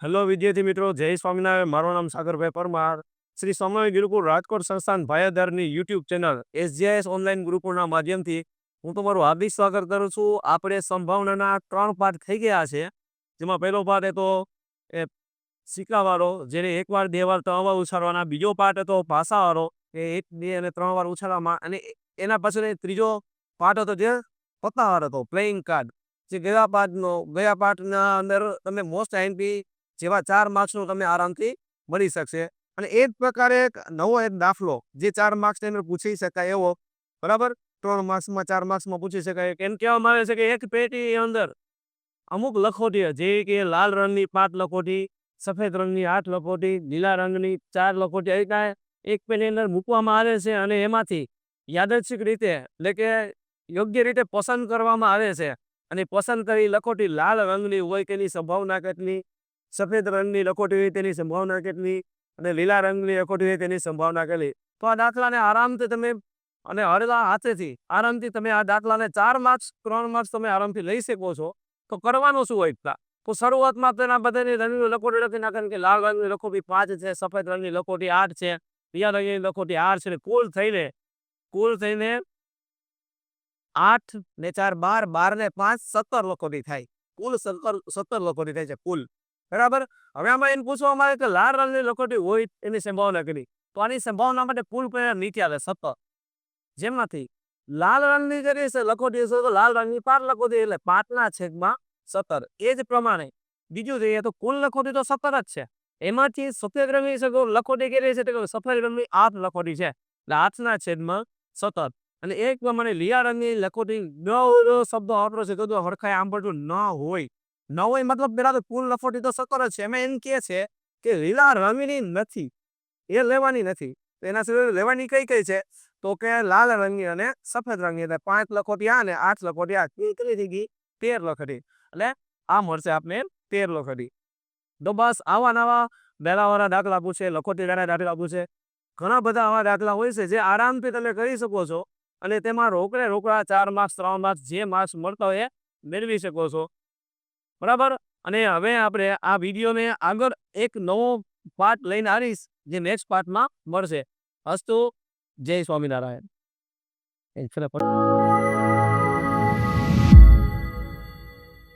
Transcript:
Hello વિદ્યાર્થી મિત્રો, જય સ્વામિનારાયણ. મારું નામ સાગરભાઈ પરમાર. શ્રી સ્વામિનારાયણ ગુરુકુળ રાજકોટ સંસ્થાન ભાયાધારની યુટ્યુબ ચેનલ SJS ઓનલાઈન ગુરુકુળના માધ્યમથી હું તમારું હાર્દિક સ્વાગત કરું છું. આપણે સંભાવનાના 3 પાઠ થઈ ગયા છે, જેમાં પહેલો પાઠ હતો એ સિક્કાવાળો, જેને 1 વાર 2 વાર 3 વાર ઉછાળવાના. બીજો પાઠ હતો ભાષાવાળો, એ 1 2 અને 3 વાર ઉછાળવામાં. અને એના પછી ત્રીજો પાઠ હતો જે પત્તાવાર હતો, પ્લેઇંગ કાર્ડ, જે ગયા પાઠના અંદર તમે મોસ્ટ આઈએમપી જેવા 4 માર્ક્સનો તમને આરામથી મળી શકશે. અને એ જ પ્રકારે એક નવો દાખલો જે 4 માર્ક્સની અંદર પૂછી શકાય એવો, બરાબર, 3 માર્ક્સમાં 4 માર્ક્સમાં પૂછી શકાય. એમ કહેવામાં આવે છે કે એક પેટીની અંદર અમુક લખોટી, જે કે લાલ રંગની 5 લખોટી, સફેદ રંગની 8 લખોટી, લીલા રંગની 4 લખોટી, આવી રીતના એક પેટીની અંદર મૂકવામાં આવે છે. અને એમાંથી યાદચ્છિક રીતે, એટલે કે યોગ્ય રીતે પસંદ કરવામાં આવે છે. અને પસંદ કરી લખોટી લાલ રંગની હોય તેની સંભાવના કેટલી, સફેદ રંગની લખોટી હોય તેની સંભાવના કેટલી, અને લીલા રંગની લખોટી હોય તેની સંભાવના કેટલી. તો આ દાખલાને આરામથી તમે અને હળવા હાથેથી આરામથી તમે આ દાખલાને 4 માર્ક્સ 3 માર્ક્સ તમે આરામથી લઈ શકો છો. તો કરવાનું શું હોય? તો શરૂઆતમાં તેના બધાની રંગની લખોટી લખી નાખે કે લાલ રંગની લખોટી 5 છે, સફેદ રંગની લખોટી 8 છે, લીલા રંગની લખોટી 8 છે. કુલ થઈને 8 ને 4 12, 12 ને 5 17 લખોટી થાય. કુલ 17 લખોટી થાય છે કુલ. બરાબર. હવે આમાં એને પૂછવામાં આવે કે લાલ રંગની લખોટી હોય એની સંભાવના કેટલી. તો આની સંભાવના માટે કુલ પરિણામ નીચે આવે 17, જેમાંથી લાલ રંગની કરી છે લખોટી છે તો લાલ રંગની 5 લખોટી, એટલે 5/17. એ જ પ્રમાણે બીજું જોઈએ તો કુલ લખોટી તો 17 જ છે, એમાંથી સફેદ રંગની લખોટી કેટલી છે તો સફેદ રંગની 8 લખોટી છે, એટલે 8/17. અને એક પ્રમાણે લીલા રંગની લખોટી શબ્દ વાપરો છે તો હરખાય આમ પડતું ન હોય. ન હોય મતલબ પેલા તો કુલ લખોટી તો 17 જ છે, એમાં એમ કહે છે કે લીલા રંગની નથી, એ લેવાની નથી. તો એના સિવાય લેવાની કઈ કઈ છે? તો કે લાલ રંગની અને સફેદ રંગની, એટલે 5 લખોટી આ ને 8 લખોટી આ, કેટલી થઈ ગઈ? 13 લખોટી. એટલે આ મળશે આપણે 13 લખોટી. તો બસ આવા નવા વેલાવાળા દાખલા પૂછે, લખોટી વાળા દાખલા પૂછે, ઘણા બધા આવા દાખલા હોય છે જે આરામથી તમે કરી શકો છો. અને તેમાં રોકડા 4 માર્ક્સ 3 માર્ક્સ જે માર્ક્સ મળતા હોય એ મેળવી શકો છો. બરાબર. અને હવે આપણે આ વિડીયોને આગળ એક નવો પાર્ટ લઈને આવીશ, જે નેક્સ્ટ પાર્ટમાં મળશે. અસ્તુ. જય સ્વામિનારાયણ.